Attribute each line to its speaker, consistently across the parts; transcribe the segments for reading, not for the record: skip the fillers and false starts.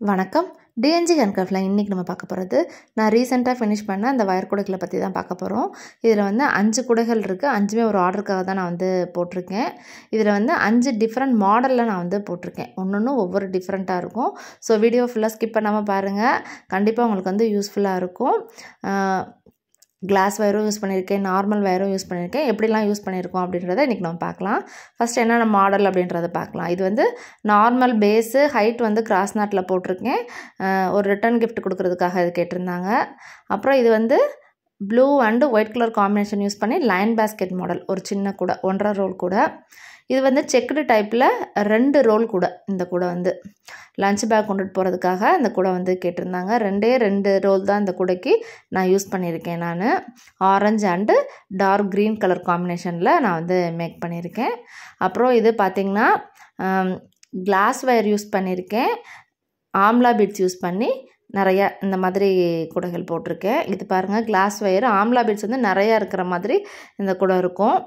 Speaker 1: வணக்கம். டிஎன்ஜி ஹேண்ட்கிராஃப்ட்ல இன்னைக்கு நம்ம பார்க்க போகிறது, நான் ரீசெண்டாக ஃபினிஷ் பண்ண அந்த வயர் குடைகளை பற்றி தான் பார்க்க போகிறோம். இதில் வந்து 5 குடைகள் இருக்குது. 5மே ஒரு ஆர்டருக்காக தான் நான் வந்து போட்டிருக்கேன். இதில் வந்து 5 டிஃப்ரெண்ட் மாடலில் நான் வந்து போட்டிருக்கேன். ஒவ்வொன்றும் ஒவ்வொரு டிஃப்ரெண்ட்டாக இருக்கும். ஸோ வீடியோ ஃபுல்லாக ஸ்கிப் பண்ணாமல் பாருங்கள். கண்டிப்பாக உங்களுக்கு வந்து யூஸ்ஃபுல்லாக இருக்கும். கிளாஸ் வயரும் யூஸ் பண்ணியிருக்கேன், நார்மல் வயரும் யூஸ் பண்ணியிருக்கேன். எப்படிலாம் யூஸ் பண்ணியிருக்கோம் அப்படின்றத இன்றைக்கி நம்ம பார்க்கலாம். ஃபஸ்ட் என்னென்ன மாடல் அப்படின்றத பார்க்கலாம். இது வந்து நார்மல் பேஸு, ஹைட் வந்து கிராஸ் நாட்டில் போட்டிருக்கேன். ஒரு ரிட்டன் கிஃப்ட் கொடுக்குறதுக்காக இது கேட்டிருந்தாங்க. அப்புறம் இது வந்து blue and white colour combination use பண்ணி லைன் பேஸ்கெட் மாடல், ஒரு சின்ன கூடை, 1.5 ரோல் கூடை. இது வந்து செக்குடு டைப்பில் 2 ரோல் கூடை. இந்த கூடை வந்து லஞ்ச் பேக் கொண்டுட்டு போகிறதுக்காக இந்த கூடை வந்து கேட்டிருந்தாங்க. 2 ரோல் தான் இந்த கூடைக்கு நான் யூஸ் பண்ணியிருக்கேன். நான் orange and dark green colour காம்பினேஷனில் நான் வந்து மேக் பண்ணியிருக்கேன். அப்புறம் இது பார்த்திங்கன்னா கிளாஸ் வயர் யூஸ் பண்ணியிருக்கேன். ஆம்லா பீட்ஸ் யூஸ் பண்ணி நிறையா இந்த மாதிரி கூடைகள் போட்டிருக்கேன். இது பாருங்கள், கிளாஸ் வயர் ஆம்லா பீட்ஸ் வந்து நிறையா இருக்கிற மாதிரி இந்த கூடை இருக்கும்.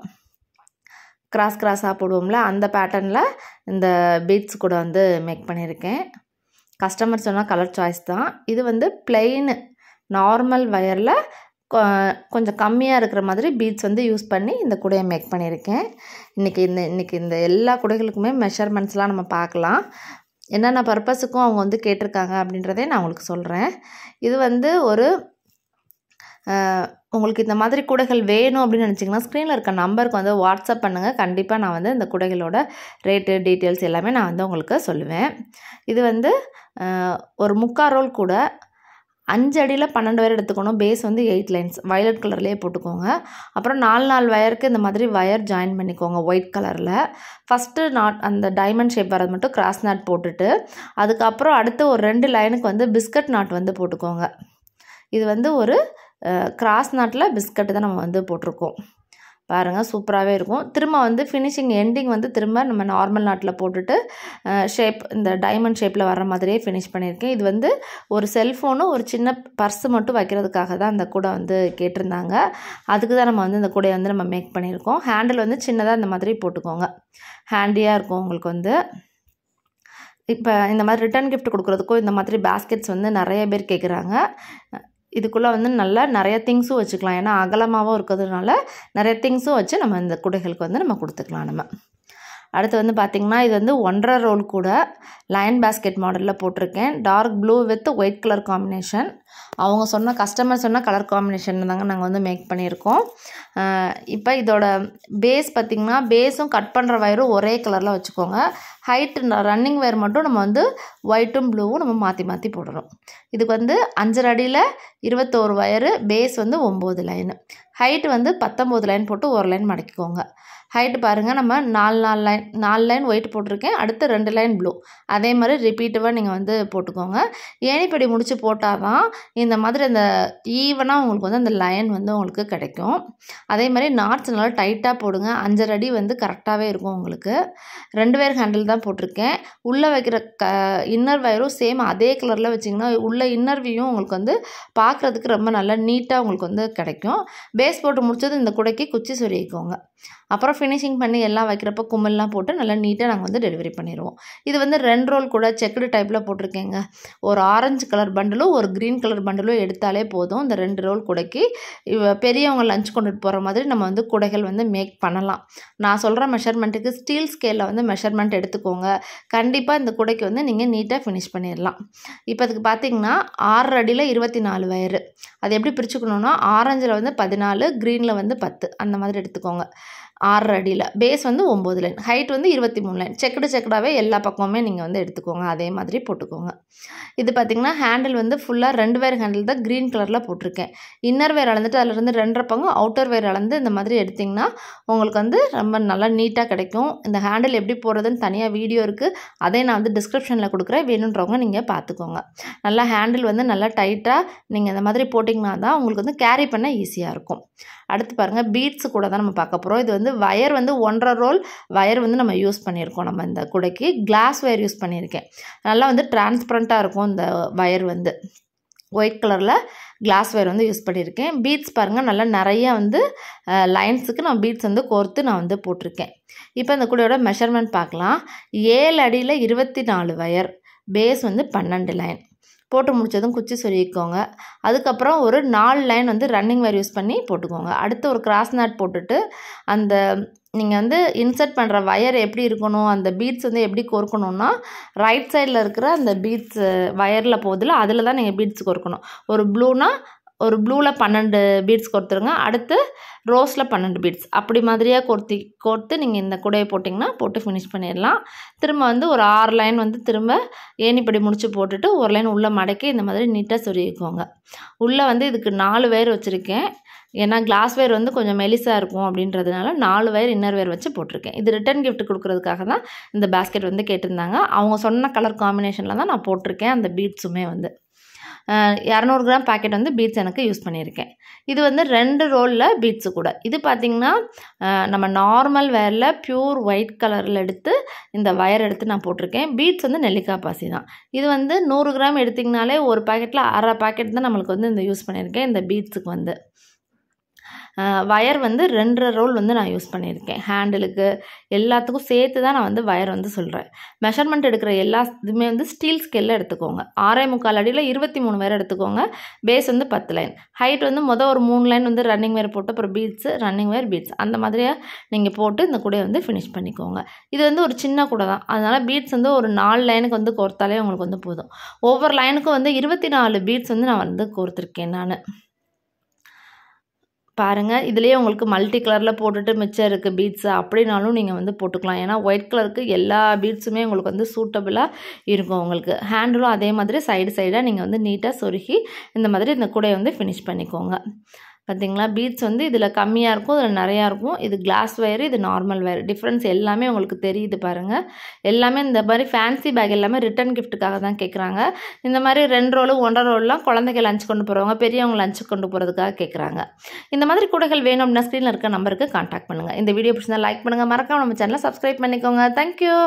Speaker 1: கிராஸாக போடுவோம்ல, அந்த பேட்டர்னில் இந்த பீட்ஸ் கூட வந்து மேக் பண்ணியிருக்கேன். கஸ்டமர் சொன்னால் கலர் சாய்ஸ் தான். இது வந்து பிளெயின் நார்மல் வயரில் கொஞ்சம் கம்மியாக இருக்கிற மாதிரி பீட்ஸ் வந்து யூஸ் பண்ணி இந்த கூடையை மேக் பண்ணியிருக்கேன். இன்றைக்கி இந்த எல்லா கூடைகளுக்குமே மெஷர்மெண்ட்ஸ்லாம் நம்ம பார்க்கலாம். என்னென்ன பர்பஸுக்கும் அவங்க வந்து கேட்டிருக்காங்க அப்படின்றதே நான் உங்களுக்கு சொல்கிறேன். இது வந்து உங்களுக்கு இந்த மாதிரி கூடைகள் வேணும் அப்படின்னு நினச்சிங்கன்னா ஸ்க்ரீனில் இருக்க நம்பருக்கு வந்து வாட்ஸ்அப் பண்ணுங்கள். கண்டிப்பாக நான் வந்து இந்த கூடைகளோட ரேட்டு டீட்டெயில்ஸ் எல்லாமே நான் வந்து உங்களுக்கு சொல்லுவேன். இது வந்து ஒரு 3/4 ரோல் கூடை, 5 அடியில் 12 வயர் எடுத்துக்கணும். பேஸ் வந்து 8 லைன்ஸ் வயலட் கலர்லேயே போட்டுக்கோங்க. அப்புறம் 4 வயருக்கு இந்த மாதிரி வயர் ஜாயின் பண்ணிக்கோங்க ஒயிட் கலரில். ஃபஸ்ட்டு நாட் அந்த டைமண்ட் ஷேப் வரது மட்டும் கிராஸ் நாட் போட்டுட்டு, அதுக்கப்புறம் அடுத்து ஒரு 2 லைனுக்கு வந்து பிஸ்கட் நாட் வந்து போட்டுக்கோங்க. இது வந்து ஒரு கிராஸ் நாட்டில் பிஸ்கட்டு தான் நம்ம வந்து போட்டிருக்கோம். பாருங்கள், சூப்பராகவே இருக்கும். திரும்ப வந்து ஃபினிஷிங் எண்டிங் வந்து திரும்ப நம்ம நார்மல் நாட்டில் போட்டுட்டு ஷேப் இந்த டைமண்ட் ஷேப்பில் வர மாதிரியே ஃபினிஷ் பண்ணியிருக்கேன். இது வந்து ஒரு செல்ஃபோனும் ஒரு சின்ன பர்ஸு மட்டும் வைக்கிறதுக்காக தான் அந்த கூடை வந்து கேட்டிருந்தாங்க. அதுக்கு தான் நம்ம வந்து இந்த கூடையை வந்து நம்ம மேக் பண்ணியிருக்கோம். ஹேண்டில் வந்து சின்னதாக இந்த மாதிரி போட்டுக்கோங்க, ஹேண்டியாக இருக்கும் உங்களுக்கு வந்து. இப்போ இந்த மாதிரி ரிட்டன் கிஃப்ட் கொடுக்குறதுக்கும் இந்த மாதிரி பேஸ்கெட்ஸ் வந்து நிறைய பேர் கேட்குறாங்க. இதுக்குள்ளே வந்து நிறைய திங்ஸும் வச்சுக்கலாம். ஏன்னா அகலமாகவும் இருக்கிறதுனால நிறைய திங்ஸும் வச்சு நம்ம இந்த கூடைகளுக்கு வந்து நம்ம கொடுத்துக்கலாம். நம்ம அடுத்து வந்து பார்த்திங்கன்னா இது வந்து 1.5 ரோல் கூட லைன் பேஸ்கெட் மாடலில் போட்டிருக்கேன். Dark blue with white colour combination. அவங்க கஸ்டமர் சொன்ன கலர் காம்பினேஷன் தாங்க நாங்கள் வந்து மேக் பண்ணியிருக்கோம். இப்போ இதோட பேஸ் பார்த்திங்கன்னா பேஸும் கட் பண்ணுற வயரும் ஒரே கலரில் வச்சுக்கோங்க. ஹைட் ரன்னிங் வயர் மட்டும் நம்ம வந்து ஒயிட்டும் ப்ளூவும் நம்ம மாற்றி போடுறோம். இதுக்கு வந்து 5 அடியில் 21 வயரு, பேஸ் வந்து 9 லைனு, ஹைட் வந்து 19 லைன் போட்டு ஒரு லைன் மடக்கிக்கோங்க. ஹைட்டு பாருங்கள், நம்ம 4 லைன் ஒயிட் போட்டிருக்கேன். அடுத்து 2 லைன் ப்ளூ. அதே மாதிரி ரிப்பீட்டிவாக நீங்கள் வந்து போட்டுக்கோங்க. ஏணிப்படி முடித்து போட்டால் தான் இந்த மாதிரி அந்த ஈவனாக உங்களுக்கு வந்து அந்த லைன் வந்து உங்களுக்கு கிடைக்கும். அதே மாதிரி நாட்ஸ் நல்லா டைட்டாக போடுங்க. 5 அடி வந்து கரெக்டாகவே இருக்கும் உங்களுக்கு. 2 வயர் ஹேண்டில் தான் போட்டிருக்கேன். உள்ளே வைக்கிற இன்னர் வயரும் சேம் அதே கலரில் வச்சிங்கன்னா உள்ள இன்னர் வியூவும் உங்களுக்கு வந்து பார்க்குறதுக்கு ரொம்ப நல்லா நீட்டாக உங்களுக்கு வந்து கிடைக்கும். பேஸ் போட்டு முடிச்சது இந்த கூடைக்கு குச்சி சொருகிக்கோங்க. அப்புறம் ஃபினிஷிங் பண்ணி எல்லாம் வைக்கிறப்போ கும்மல்லாம் போட்டு நல்லா நீட்டாக நாங்கள் வந்து டெலிவரி பண்ணிடுவோம். இது வந்து 2 ரோல் கூட செக்குடு டைப்பில் போட்டிருக்கேங்க. ஒரு ஆரஞ்சு கலர் பண்டலும் ஒரு க்ரீன் கலர் பண்டலும் எடுத்தாலே போதும். இந்த 2 ரோல் கூடைக்கு பெரியவங்க லஞ்ச் கொண்டுட்டு போகிற மாதிரி நம்ம வந்து கூடைகள் வந்து மேக் பண்ணலாம். நான் சொல்கிற மெஷர்மெண்ட்டுக்கு ஸ்டீல் ஸ்கேலில் வந்து மெஷர்மெண்ட் எடுத்துக்கோங்க. கண்டிப்பாக இந்த கூடைக்கு வந்து நீங்கள் நீட்டாக ஃபினிஷ் பண்ணிடலாம். இப்போ அதுக்கு பார்த்திங்கன்னா 6 அடியில் 24 வயரு. அது எப்படி பிரிச்சுக்கணுன்னா ஆரஞ்சில் வந்து 14, க்ரீனில் வந்து 10 அந்த மாதிரி எடுத்துக்கோங்க. 6 அடியில் பேஸ் வந்து 9 லைன், ஹைட் வந்து 23 லைன். செக்குடாகவே எல்லா பக்கமுமே நீங்கள் வந்து எடுத்துக்கோங்க. அதே மாதிரி போட்டுக்கோங்க. இது பார்த்திங்கன்னா ஹேண்டில் வந்து ஃபுல்லாக 2 வயர் ஹேண்டில் தான் க்ரீன் கலரில் போட்டிருக்கேன். இன்னர் வயர் அளந்துட்டு அதிலிருந்து 2.5 பங்கு அவுட்டர் வயர் அளந்து இந்த மாதிரி எடுத்திங்கன்னா உங்களுக்கு வந்து ரொம்ப நல்லா நீட்டாக கிடைக்கும். இந்த ஹேண்டில் எப்படி போடுறதுன்னு தனியாக வீடியோ இருக்குது. அதே நான் வந்து டிஸ்கிரிப்ஷனில் கொடுக்குறேன், வேணுன்றவங்க நீங்கள் பார்த்துக்கோங்க. நல்லா ஹேண்டில் வந்து நல்லா டைட்டாக நீங்கள் இந்த மாதிரி போட்டிங்கன்னா தான் உங்களுக்கு வந்து கேரி பண்ண ஈஸியாக இருக்கும். அடுத்து பாருங்கள், பீட்ஸு கூட தான் நம்ம பார்க்க போகிறோம். இது வந்து வயர் வந்து 1.5 ரோல் வயர் வந்து நம்ம யூஸ் பண்ணியிருக்கோம். நம்ம இந்த கூடைக்கு கிளாஸ் வயர் யூஸ் பண்ணியிருக்கேன். நல்லா வந்து டிரான்ஸ்பரண்ட்டாக இருக்கும் இந்த வயர் வந்து. ஒயிட் கலரில் கிளாஸ் வயர் வந்து யூஸ் பண்ணியிருக்கேன். பீட்ஸ் பாருங்கள், நல்லா நிறையா வந்து லைன்ஸுக்கு நான் பீட்ஸ் வந்து கோர்த்து நான் வந்து போட்டிருக்கேன். இப்போ இந்த கூடையோட மெஷர்மெண்ட் பார்க்கலாம். 7 அடியில் 24 வயர், பேஸ் வந்து 12 லைன் போட்டு முடிச்சதும் குச்சி சொருகிக்கோங்க. அதுக்கப்புறம் ஒரு 4 லைன் வந்து ரன்னிங் வேர் யூஸ் பண்ணி போட்டுக்கோங்க. அடுத்து ஒரு கிராஸ் நாட் போட்டுட்டு அந்த நீங்கள் வந்து இன்சர்ட் பண்ணுற வயர் எப்படி இருக்கணும், அந்த பீட்ஸ் வந்து எப்படி கோர்க்கணுன்னா ரைட் சைடில் இருக்கிற அந்த பீட்ஸ் வயரில் போதில் அதில் தான் நீங்கள் பீட்ஸ் கோர்க்கணும். ஒரு ப்ளூவில் 12 பீட்ஸ் கோர்த்துருங்க. அடுத்து ரோஸில் 12 பீட்ஸ் அப்படி மாதிரியாக கோர்த்து நீங்கள் இந்த கூடையை போட்டு ஃபினிஷ் பண்ணிடலாம். திரும்ப வந்து ஒரு 6 லைன் வந்து திரும்ப ஏணிப்படி முடிச்சு போட்டுட்டு ஒரு லைன் உள்ளே மடக்கி இந்த மாதிரி நீட்டாக சொருகிக்கோங்க. உள்ளே வந்து இதுக்கு 4 வயர் வச்சுருக்கேன். ஏன்னா கிளாஸ் வயர் வந்து கொஞ்சம் மெலிசாக இருக்கும் அப்படின்றதுனால 4 வயர் இன்னர் வயர் வச்சு போட்டிருக்கேன். இது ரிட்டன் கிஃப்ட் கொடுக்குறதுக்காக தான் இந்த பேஸ்கெட் வந்து கேட்டிருந்தாங்க. அவங்க சொன்ன கலர் காம்பினேஷனில் தான் நான் போட்டிருக்கேன். அந்த பீட்ஸுமே வந்து 200 கிராம் பேக்கெட் வந்து பீட்ஸ் எனக்கு யூஸ் பண்ணியிருக்கேன். இது வந்து 2 ரோலில் பீட்ஸு கூட. இது பார்த்திங்கன்னா நம்ம நார்மல் வேரில் ப்யூர் ஒயிட் கலரில் எடுத்து இந்த வயர் எடுத்து நான் போட்டிருக்கேன். பீட்ஸ் வந்து நெல்லிக்காய் பாசி தான். இது வந்து 100 கிராம் எடுத்திங்கனாலே ஒரு பேக்கெட்டில் அரை பேக்கெட் தான் நம்மளுக்கு வந்து இந்த யூஸ் பண்ணியிருக்கேன். இந்த பீட்ஸுக்கு வந்து வயர் வந்து 2.5 ரோல் வந்து நான் யூஸ் பண்ணியிருக்கேன். ஹேண்டிலுக்கு எல்லாத்துக்கும் சேர்த்து தான் நான் வந்து வயர் வந்து சொல்கிறேன். மெஷர்மெண்ட் எடுக்கிற எல்லா இதுவுமே வந்து ஸ்டீல் ஸ்கேலில் எடுத்துக்கோங்க. 6.25 அடியில் 23 வயர் எடுத்துக்கோங்க. பேஸ் வந்து 10 லைன். ஹைட் வந்து ஒரு 3 லைன் வந்து ரன்னிங் வயர் போட்டு அப்புறம் பீட்ஸு ரன்னிங் வயர் பீட்ஸ் அந்த மாதிரியாக நீங்கள் போட்டு இந்த கூடையை வந்து ஃபினிஷ் பண்ணிக்கோங்க. இது வந்து ஒரு சின்ன கூடை தான். அதனால் பீட்ஸ் வந்து ஒரு 4 லைனுக்கு வந்து கோர்த்தாலே உங்களுக்கு வந்து போதும். ஒவ்வொரு லைனுக்கும் வந்து 24 பீட்ஸ் வந்து நான் வந்து கோர்த்துருக்கேன் நான். பாருங்கள், இதுலேயே உங்களுக்கு மல்டி கலரில் போட்டுட்டு மிச்சம் இருக்குது பீட்ஸு அப்படின்னாலும் நீங்கள் வந்து போட்டுக்கலாம். ஏன்னா ஒயிட் கலருக்கு எல்லா பீட்ஸுமே உங்களுக்கு வந்து சூட்டபுளாக இருக்கும். உங்களுக்கு ஹேண்டிலும் அதே மாதிரி சைடாக நீங்கள் வந்து நீட்டாக சொருகி இந்த மாதிரி இந்த கூடையை வந்து ஃபினிஷ் பண்ணிக்கோங்க. பார்த்திங்களா, பீட்ஸ் வந்து இதில் கம்மியாக இருக்கும், இதில் நிறையா இருக்கும். இது கிளாஸ் வயரு, இது நார்மல் வயர். டிஃப்ரென்ஸ் எல்லாமே உங்களுக்கு தெரியுது பாருங்கள். எல்லாமே இந்த மாதிரி ஃபேன்சி பேக் எல்லாமே ரிட்டன் கிஃப்ட்டுக்காக தான் கேட்குறாங்க. இந்த மாதிரி 2 ரோலு 1.5 ரோல்லாம் குழந்தைங்க லஞ்ச் கொண்டு போகிறவங்க, பெரியவங்க லஞ்ச் கொண்டு போகிறதுக்காக கேட்குறாங்க. இந்த மாதிரி கூடைகள் வேணும் அப்படின்னா ஸ்க்ரீனில் இருக்க நம்பருக்கு கான்டாக்ட் பண்ணுங்கள். இந்த வீடியோ பிடிச்சிருந்தா லைக் பண்ணுங்கள். மறக்காம நம்ம சேனலை சப்ஸ்கிரைப் பண்ணிக்கோங்க. தேங்க்யூ.